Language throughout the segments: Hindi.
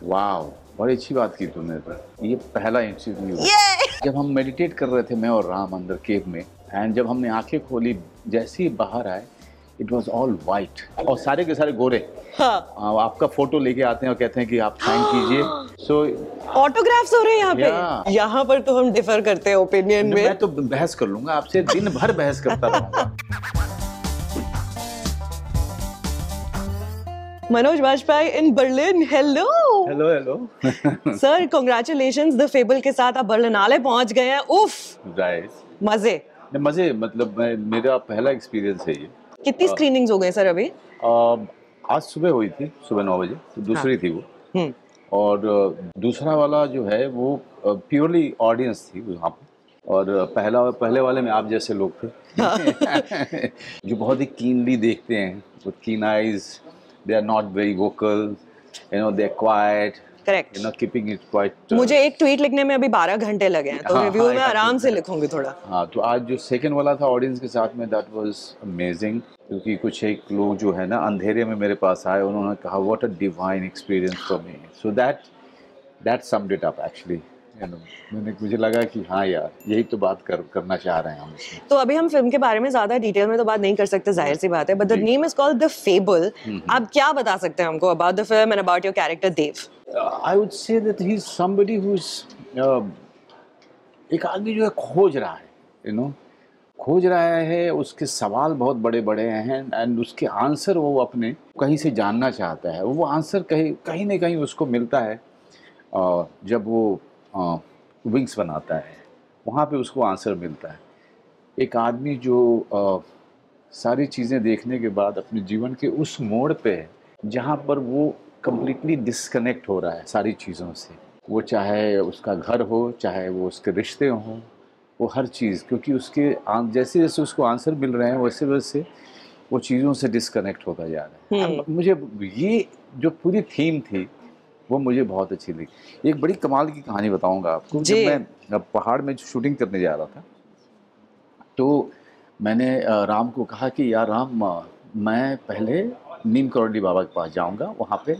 वाह, बड़ी अच्छी बात की तुमने। तो ये पहला इंटरव्यू जब हम मेडिटेट कर रहे थे, मैं और राम अंदर केव में, एंड जब हमने आंखें खोली, जैसे ही बाहर आए, इट वाज ऑल वाइट और सारे के सारे गोरे। हाँ। आपका फोटो लेके आते हैं और कहते हैं कि आप साइन कीजिए। सो ऑटोग्राफ्स हो रहे हैं यहाँ पे। यहाँ पर तो हम डिफर करते हैं ओपिनियन में। मैं तो बहस कर लूंगा आपसे, दिन भर बहस करता रहूंगा। Manoj Bajpayee in Berlin, hello. Hello hello sir congratulations, the Fable के साथ आप बर्लिनाले पहुंच गए हैं। उफ, मजे मजे, मतलब मेरा पहला एक्सपीरियंस है ये। कितनी स्क्रीनिंग्स हो गए सर अभी? आज सुबह हुई थी, सुबह 9 बजे, तो दूसरी थी वो। और दूसरा वाला जो है वो प्योरली ऑडियंस थी वहाँ पे। और पहले वाले में आप जैसे लोग थे जो बहुत ही कीनली देखते हैं, with keen eyes. They are not very vocal, they are quiet, correct, keeping it quiet. मुझे एक ट्वीट लिखने में अभी 12 घंटे लगे हैं, तो रिव्यू में आराम से लिखूंगी थोड़ा। हाँ, तो आज जो सेकंड वाला था ऑडियंस के साथ में, दैट वाज अमेजिंग। क्योंकि कुछ एक लोग जो है ना अंधेरे में मेरे पास आए, उन्होंने कहा what a divine experience for me. So that summed it up actually. मुझे लगा कि हाँ यार, यही तो बात करना चाह रहे हैं हम इसमें। तो अभी हम फिल्म के बारे में ज्यादा डिटेल में तो बात नहीं कर सकते, जाहिर सी बात है, but the name is called the Fable. आप क्या बता सकते हैं हमको about the film and about your character Dev? I would say that he is somebody who's एक आदमी जो है खोज रहा है, खोज रहा है। उसके सवाल बहुत बड़े बड़े हैं एंड उसके आंसर वो अपने कहीं से जानना चाहता है। वो आंसर कहीं ना कहीं उसको मिलता है जब वो विंग्स बनाता है, वहाँ पे उसको आंसर मिलता है। एक आदमी जो सारी चीज़ें देखने के बाद अपने जीवन के उस मोड़ पे है जहाँ पर वो कम्प्लीटली डिस्कनेक्ट हो रहा है सारी चीज़ों से। वो चाहे उसका घर हो, चाहे वो उसके रिश्ते हों, वो हर चीज़, क्योंकि उसके जैसे जैसे उसको आंसर मिल रहे हैं वैसे वैसे वो चीज़ों से डिस्कनेक्ट होता जा रहा है। मुझे ये जो पूरी थीम थी वो मुझे बहुत अच्छी लगी। एक बड़ी कमाल की कहानी बताऊंगा आपको। जब मैं पहाड़ में शूटिंग करने जा रहा था, तो मैंने राम को कहा कि यार राम, मैं पहले नीम करोली बाबा के पास जाऊंगा, वहाँ पे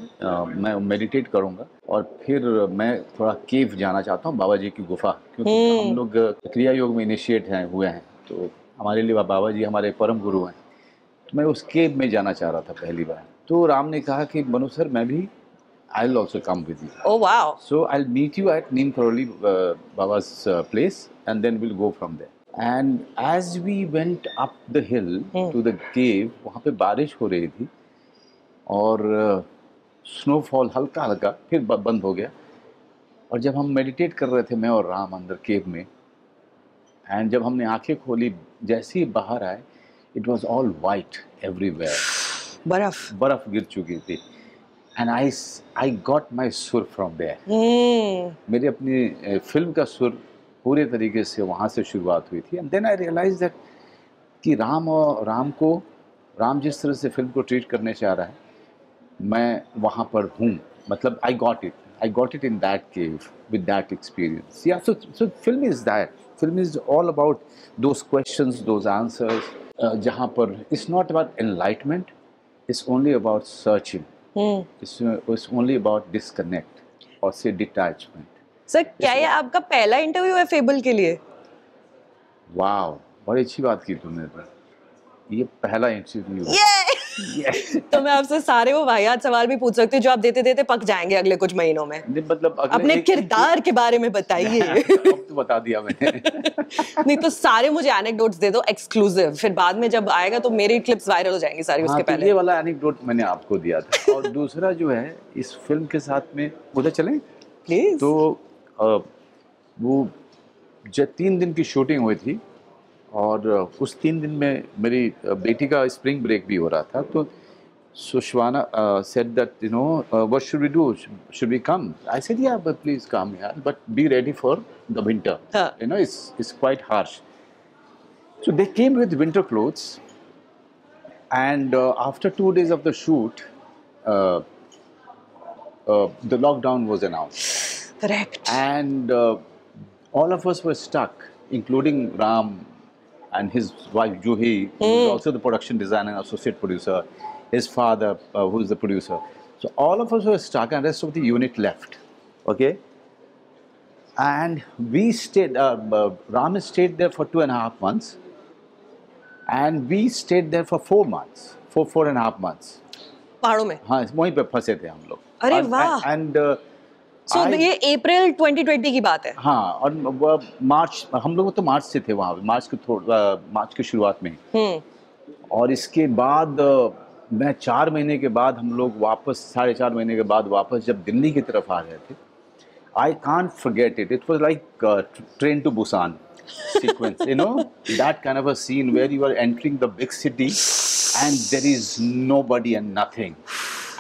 मैं मेडिटेट करूंगा और फिर मैं थोड़ा केव जाना चाहता हूँ, बाबा जी की गुफा, क्योंकि हम लोग क्रिया योग में इनिशिएट हुए हैं, तो हमारे लिए बाबा जी हमारे परम गुरु हैं। तो मैं उस केव में जाना चाह रहा था पहली बार। तो राम ने कहा कि मनु सर, मैं भी I will also come with you. Oh wow. So I'll meet you at Neem Karoli Baba's place and then we'll go from there. And as we went up the hill to the cave, वहाँ पे बारिश हो रही थी और स्नोफॉल हल्का हल्का फिर बंद हो गया। और जब हम मेडिटेट कर रहे थे, मैं और राम अंदर केव में, एंड जब हमने आंखें खोली, जैसे ही बाहर आए, it was all white everywhere. बर्फ गिर चुकी थी। एंड आई गॉट माई सुर फ्रॉम देयर। मेरी अपनी फिल्म का सुर पूरे तरीके से वहाँ से शुरुआत हुई थी। And then I realise that कि राम जिस तरह से फिल्म को ट्रीट करने चाह रहा है, मैं वहाँ पर हूँ। मतलब I got it in that cave with that experience. या so film is that. Film is all about those questions, those answers, जहाँ पर it's not about enlightenment, it's only about searching. It's only about disconnect or say detachment. Sir, क्या ये आपका पहला इंटरव्यू है फेबल के लिए? वाह, बड़ी अच्छी बात की तुमने। तो ये पहला इंटरव्यू तो मैं आपसे सारे वो वाहियात सवाल भी पूछ सकती हूँ जो आप देते देते पक जाएंगे अगले कुछ महीनों में। मतलब अपने किरदार के बारे में बताइए। अब तो बता दिया मैंने। नहीं तो सारे मुझे एनेक्डोट्स दे दो एक्सक्लूसिव, फिर बाद में जब आएगा तो मेरी क्लिप्स वायरल हो जाएंगी सारी। उसके पहले ये वाला एनेक्डोट मैंने आपको दिया था। और दूसरा जो है इस फिल्म के साथ में, उधर चलें प्लीज। तो वो जब 3 दिन की शूटिंग हुई थी और उस 3 दिन में मेरी बेटी का स्प्रिंग ब्रेक भी हो रहा था। तो सुशवाना said that, what should we do? Should we come? I said, yeah, but please come, yeah, but be ready for the winter. It's quite harsh. So they came with winter clothes, and after 2 days of the shoot, the lockdown was announced. Correct. And all of us were stuck, including Ram and his wife Juhi, who is also the production designer and associate producer, his father, who is the producer. So all of us were stuck, and rest of the unit left. Okay, and we stayed. Ram stayed there for 2.5 months, and we stayed there for 4 months, 4.5 months. पहाड़ों में? हाँ, वहीं पे फंसे थे हम लोग. अरे वाह! And So ये अप्रैल 2020 की बात है. हाँ, और मार्च, हम लोग तो मार्च से थे वहाँ, मार्च की शुरुआत में. और इसके बाद मैं 4 महीने के बाद हम लोग वापस, 4.5 महीने के बाद वापस जब दिल्ली की तरफ आ रहे थे, I can't forget it. It was like Train to Busan sequence, you know, that kind of a scene where you are entering the big city and there is nobody and nothing.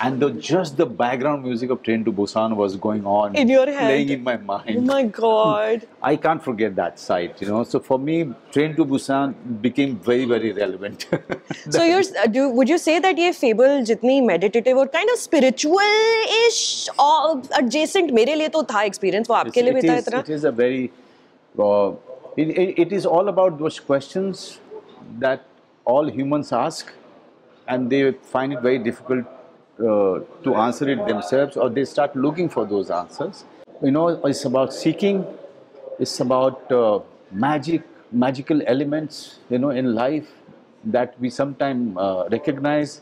And just the background music of Train to Busan was going on in your head, playing in my mind. Oh my God! I can't forget that sight, you know. So for me, Train to Busan became very, very relevant. So would you say that ये Fable जितनी meditative और kind of spiritual-ish और adjacent मेरे लिए तो था experience, वो आपके लिए भी था इतना? It is a very, it is all about those questions that all humans ask, and they find it very difficult to answer it themselves, or they start looking for those answers. You know, it's about seeking, it's about magical elements, you know, in life that we sometimes recognize,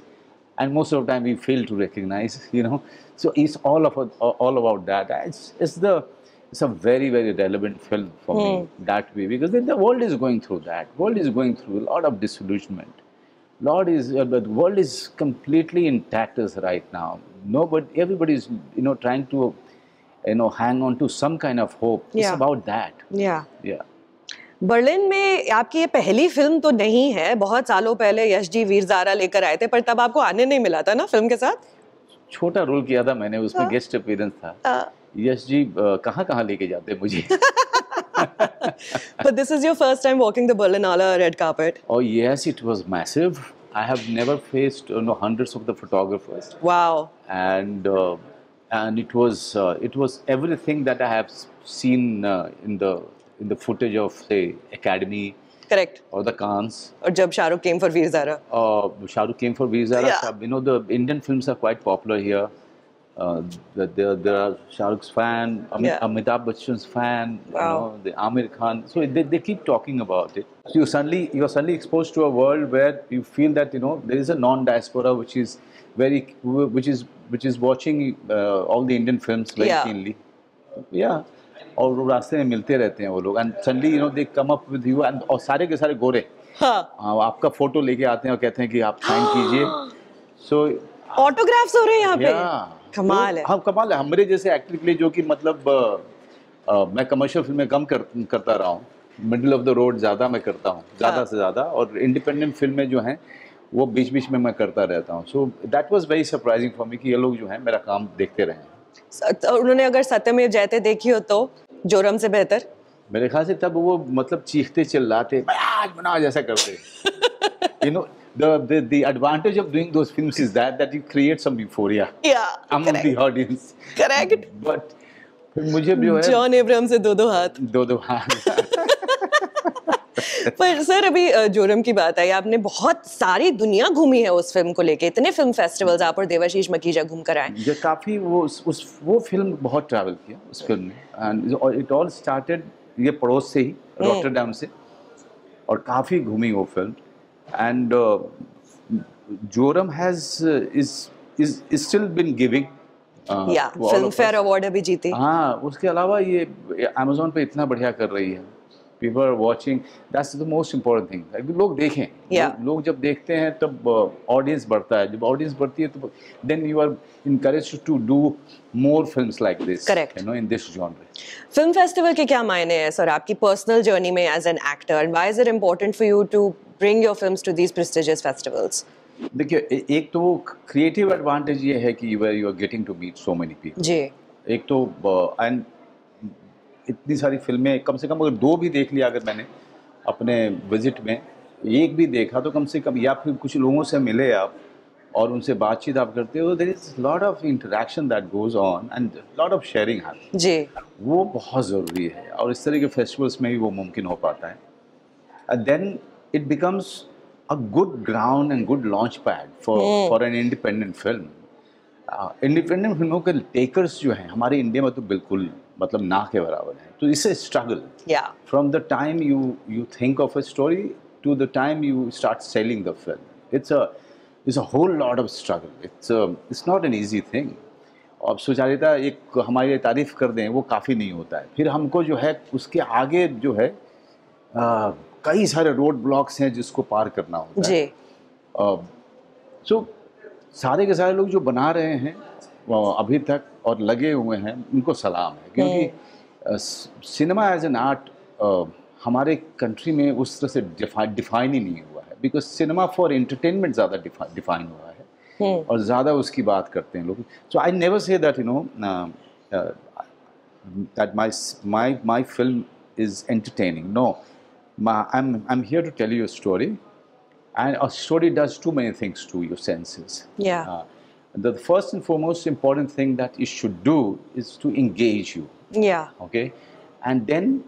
and most of the time we fail to recognize, you know. So it's all about that. It's a very, very relevant film for me that way, because the world is going through that. World is going through a lot of disillusionment. The world is completely in tatters right now. Everybody is, you know, trying to, you know, hang on to some kind of hope. Yeah. It's about that. Yeah. Yeah. Berlin में आपकी ये पहली फिल्म तो नहीं है, बहुत सालों पहले यश जी वीर ज़ारा लेकर आए थे, पर तब आपको आने नहीं मिला था ना फिल्म के साथ? छोटा रोल किया था मैंने, उसमें गेस्ट अपीयरेंस था. यश जी कहाँ लेके जाते मुझे. But this is your first time walking the Berlinale red carpet. Oh yes, it was massive. I have never faced, you know, hundreds of the photographers. Wow. And it was everything that I have seen in the footage of, say, Academy. Correct. Or the Cannes. Or jab Shah Rukh came for Veer Zara. Shah Rukh came for Veer Zara. Yeah. You know, the Indian films are quite popular here. There are Shah Rukh's fan, Amitabh Bachchan's fan, you know, the Amir Khan. So they keep talking about it. So you are suddenly exposed to a world where you feel that, you know, there is a non-diaspora which is watching all the Indian films very keenly. Yeah. और वो रास्ते में मिलते रहते हैं वो लोग, and suddenly, you know, they come up with you, and और सारे के सारे गोरे आपका फोटो लेके आते हैं और कहते हैं कि आप साइन कीजिए. So ऑटोग्राफ्स हो रहे हैं यहाँ पे. कमाल है. हाँ, कमाल है. हमारे जैसे एक्टर के लिए, जो कि मतलब मैं कमर्शियल फिल्में कम करता रहा हूँ, मिडिल ऑफ द रोड ज़्यादा मैं करता हूँ, ज़्यादा से ज़्यादा, और इंडिपेंडेंट फिल्में जो हैं वो बीच बीच में मैं करता रहता हूँ. So that was very surprising for me कि ये लोग जो हैं मेरा काम देखते रहे. उन्होंने अगर सत्यमेव जयते देखी हो तो जोरम से बेहतर मेरे ख्याल से तब वो मतलब चीखते चिल्लाते आज बनाओ जैसा करते. You know, the advantage of doing those films is that you create some euphoria among the audience. Correct. But मुझे भी है जॉन एब्राहम से दो हाथ. पर सर अभी जोरम की बात आई, आपने बहुत सारी दुनिया घूमी है उस फिल्म को लेके, इतने फिल्म फेस्टिवल्स आप और देवाशीष मकीजा घूम कर आए. ये काफ़ी वो फिल्म बहुत ट्रैवल किया उस फिल्म में, एंड इट ऑल स्टार्टेड ये पड़ोस से ही, रॉटरडैम से, और काफ़ी घूमी वो film. And Joram is still been giving. Filmfare award अभी जीती. हाँ, उसके अलावा ये Amazon पे इतना बढ़िया कर रही है. People are watching. That's the most important thing. लोग देखें. लोग जब देखते हैं तब ऑडियंस बढ़ता है. जब ऑडियंस बढ़ती है तो then you are encouraged to do more films like this. Correct. You know, in this genre. Film festival के क्या मायने हैं सर आपकी पर्सनल जर्नी में as an actor, and why is it important for you to bring your films to these prestigious festivals? देखिए, एक तो क्रिएटिव एडवांटेज ये है कि you are getting to meet so many people. जी. एक तो and इतनी सारी फिल्में, कम से कम अगर 2 भी देख लिया अगर मैंने अपने विजिट में, एक भी देखा तो कम से कम, या फिर कुछ लोगों से मिले आप और उनसे बातचीत आप करते हो, there is lot of interaction that goes on and lot of sharing happens. जी. वो बहुत ज़रूरी है, और इस तरह के फेस्टिवल्स में भी वो मुमकिन हो पाता है. And then it becomes a good ground and good launch pad for an independent film. Independent फिल्मों के टेकर्स जो हैं हमारे इंडिया में तो बिल्कुल मतलब ना के बराबर है। तो इससे struggle Yeah. From the time you think of a story to the time you start selling the film, it's a whole lot of struggle, it's not an easy thing. अब सुचारिता एक हमारी तारीफ कर दें वो काफ़ी नहीं होता है, फिर हमको जो है उसके आगे जो है कई सारे रोड ब्लॉक्स हैं जिसको पार करना होता है। जी। सो सारे के सारे लोग जो बना रहे हैं वो अभी तक और लगे हुए हैं उनको सलाम है, क्योंकि सिनेमा एज एन आर्ट हमारे कंट्री में उस तरह से डिफाइन ही नहीं हुआ है, बिकॉज सिनेमा फॉर एंटरटेनमेंट ज़्यादा डिफाइन हुआ है और ज़्यादा उसकी बात करते हैं लोग। So I never say that you know that my film is entertaining. No, I'm here to tell you a story, and a story does too many things to your senses. Yeah. The first and foremost important thing that it should do is to engage you. Yeah. Okay, and then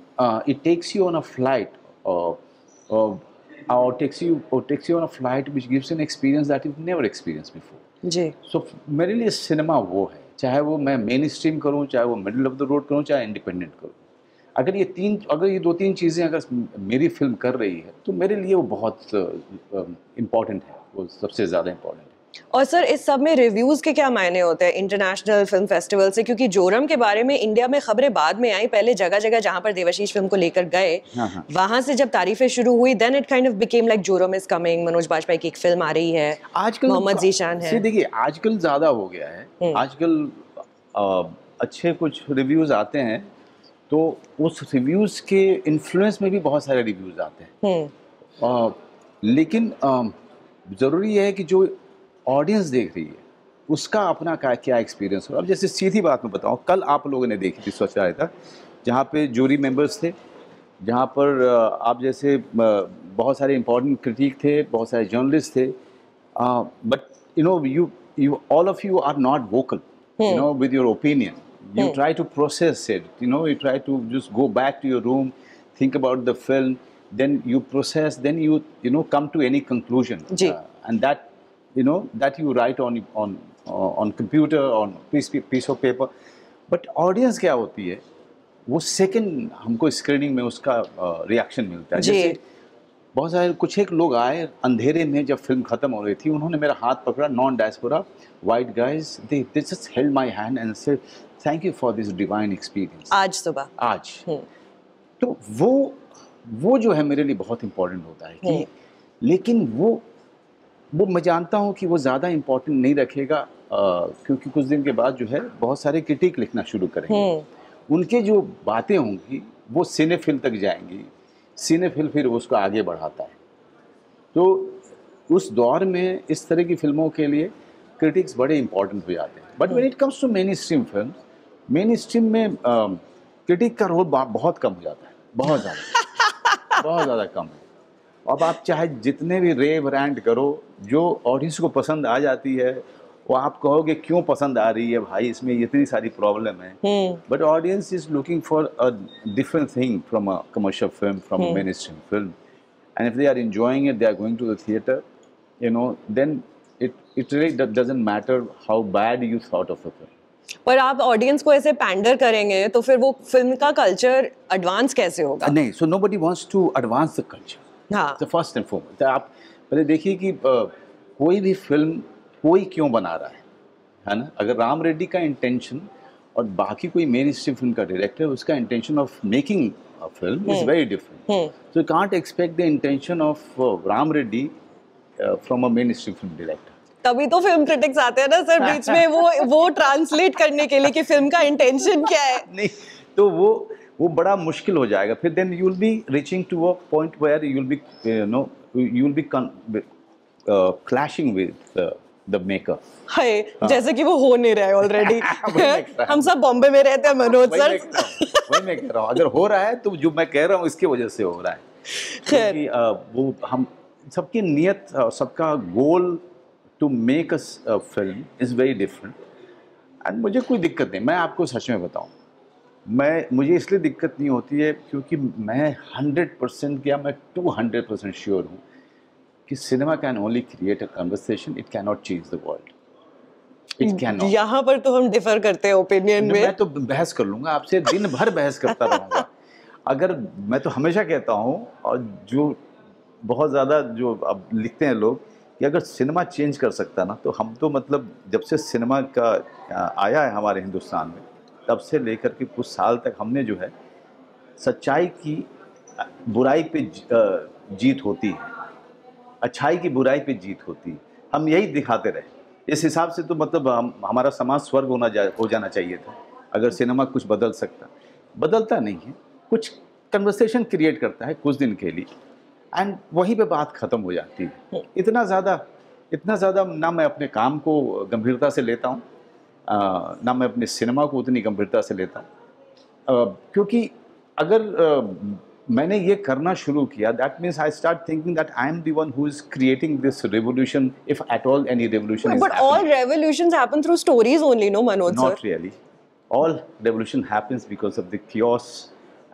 it takes you on a flight, or takes you on a flight which gives you an experience that you've never experienced before. Ji. So मेरे लिए सिनेमा वो है, चाहे वो मैं मेन स्ट्रीम करूँ, चाहे वो मिडिल ऑफ द रोड करूँ, चाहे इंडिपेंडेंट करूँ। अगर ये दो तीन चीज़ें अगर मेरी फिल्म कर रही है तो मेरे लिए वो बहुत इम्पॉर्टेंट है, वो सबसे ज़्यादा इम्पॉर्टेंट है। और सर इस सब में रिव्यूज के क्या मायने होते हैं इंटरनेशनल फिल्म फेस्टिवल से? क्योंकि जोरम के बारे में इंडिया में खबरें बाद में आई, पहले जगह जगह जहां पर देवाशीष फिल्म को लेकर गए वहां से जब तारीफें शुरू हुई, then it kind of became like Joram is coming, Manoj Bajpayee की एक फिल्म आ रही है, आजकल मोहम्मद जीशान है। देखिए आजकल ज़्यादा हो गया है, आजकल अच्छे कुछ रिव्यूज़ आते हैं तो उस रिव्यूज़ के इन्फ्लुएंस में भी बहुत सारे रिव्यूज़ आते हैं, लेकिन ज़रूरी है कि जो ऑडियंस देख रही है उसका अपना क्या एक्सपीरियंस हो। अब जैसे सीधी बात मैं बताऊं, कल आप लोगों ने देखी थी स्वच्छता, जहाँ पे जूरी मेंबर्स थे, जहाँ पर आप जैसे बहुत सारे इम्पोर्टेंट क्रिटिक थे, बहुत सारे जर्नलिस्ट थे, but you know you all of you are not vocal, you know, with your opinion. You try to process it, you know, you try to just go back to your room, think about the film, then you process, then you know come to any conclusion, and that you know that you write on computer, on piece of paper. But audience क्या होती है, वो सेकंड हमको स्क्रीनिंग में उसका रिएक्शन मिलता है। जैसे बहुत सारे कुछ एक लोग आए अंधेरे में जब फिल्म खत्म हो रही थी, उन्होंने मेरा हाथ पकड़ा, non diaspora white guys, they just held my hand and said thank you for this divine experience. आज सुबह आज तो वो जो है मेरे लिए बहुत इम्पोर्टेंट होता है कि लेकिन वो मैं जानता हूँ कि वो ज़्यादा इम्पोर्टेंट नहीं रखेगा, क्योंकि कुछ दिन के बाद जो है बहुत सारे क्रिटिक लिखना शुरू करेंगे, उनके जो बातें होंगी वो सिनेफिल तक जाएंगी, सिनेफिल फिर उसको आगे बढ़ाता है। तो उस दौर में इस तरह की फिल्मों के लिए क्रिटिक्स बड़े इंपॉर्टेंट हो जाते हैं। But when it comes to mainstream film, mainstream में क्रिटिक का रोल बहुत कम हो जाता है, बहुत ज़्यादा कम है। अब आप चाहे जितने भी रेव रैंट करो, जो ऑडियंस को पसंद आ जाती है वो आप कहोगे क्यों पसंद आ रही है भाई, इसमें इतनी सारी प्रॉब्लम है, but audience is looking for a different thing from a commercial film, from a mainstream film, and if they are enjoying it, they are going to the theatre, you know, then it really doesn't matter how bad you thought of the film. पर आप ऑडियंस को ऐसे पैंडर करेंगे तो फिर वो फिल्म का कल्चर एडवांस कैसे होगा? नहीं, so nobody wants to advance the culture. हाँ, द फर्स्ट एंड फॉरमोस्ट आप पहले देखिए कि कोई भी फिल्म कोई क्यों बना रहा है ना। अगर राम रेड्डी का इंटेंशन और बाकी कोई मेन स्ट्रीम फिल्म का डायरेक्टर, उसका intention of making a film is very different, so you can't expect the intention of Ram Reddy from a main stream film director. तभी तो फिल्म क्रिटिक्स आते हैं ना सर बीच में, वो ट्रांसलेट करने के लिए कि फिल्म का इंटेंशन क्या है। नहीं तो वो बड़ा मुश्किल हो जाएगा फिर। Then you will be reaching to a point where you will be you will be clashing with the maker. Hi, जैसे कि वो हो नहीं रहा है ऑलरेडी। हम सब बॉम्बे में रहते हैं मनोज सर। वही मैं कह रहा हूँ, अगर हो रहा है तो जो मैं कह रहा हूँ इसकी वजह से हो रहा है, क्योंकि वो हम सबकी नियत, सबका goal to make a film is very different. And मुझे कोई दिक्कत नहीं, मैं आपको सच में बताऊँ, मुझे इसलिए दिक्कत नहीं होती है क्योंकि मैं 100% या मैं 200% श्योर हूँ कि cinema can only create a conversation, it can not change the world. It can not. यहाँ पर तो हम डिफर करते हैं ओपिनियन में। मैं तो बहस कर लूंगा आपसे, दिन भर बहस करता रहूंगा। अगर मैं तो हमेशा कहता हूँ, और जो बहुत ज़्यादा जो अब लिखते हैं लोग कि अगर सिनेमा चेंज कर सकता ना, तो हम तो मतलब जब से सिनेमा का आया है हमारे हिंदुस्तान में, तब से लेकर के कुछ साल तक हमने जो है सच्चाई की बुराई पे जीत होती है, अच्छाई की बुराई पे जीत होती है, हम यही दिखाते रहे। इस हिसाब से तो मतलब हमारा समाज स्वर्ग हो जाना चाहिए था अगर सिनेमा कुछ बदल सकता। बदलता नहीं है, कुछ कन्वर्सेशन क्रिएट करता है कुछ दिन के लिए, एंड वहीं पे बात ख़त्म हो जाती है। इतना ज़्यादा ना मैं अपने काम को गंभीरता से लेता हूँ, ना मैं अपने सिनेमा को उतनी गंभीरता से लेता हूँ, क्योंकि अगर मैंने ये करना शुरू किया, that means I start thinking that I am the one who is creating this revolution, if at all any revolution is But all revolutions happen through stories only, no, Manoj sir? Not really. All revolution happens because of the chaos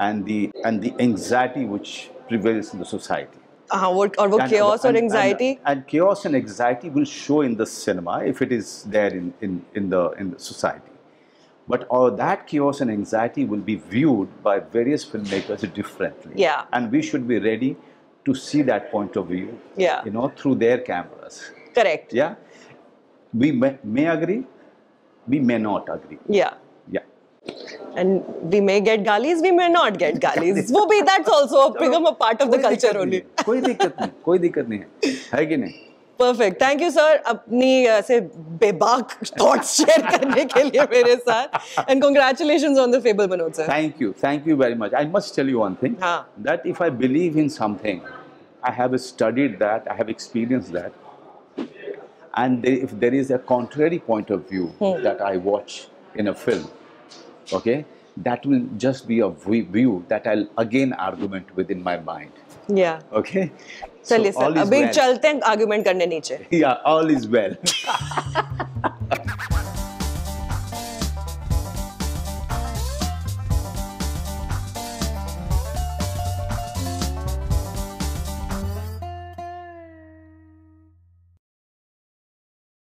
and the anxiety which prevails in the society. और वो chaos और anxiety? And chaos and anxiety will show in the cinema if it is there in the society. But all that chaos and anxiety will be viewed by various filmmakers differently. Yeah. And we should be ready to see that point of view. Yeah. You know, through their cameras. Correct. Yeah. We may agree, we may not agree. Yeah. Yeah. And we may get galis, we may not get galis. वो भी that's also become a part of the culture only. कोई दिक्कत नहीं है कि नहीं? Perfect. Thank you sir अपनी ऐसे बेबाक thoughts share करने के लिए मेरे साथ, and congratulations on the Fable, Manoj sir. Thank you very much. I must tell you one thing, that if I believe in something, I have studied that, I have experienced that, and if there is a contrary point of view that I watch in a film, okay, that will just be a view that I'll again argument within my mind. Yeah. Okay. चलिए सर, अभी चलते हैं आर्गुमेंट करने नीचे। Yeah, all is well.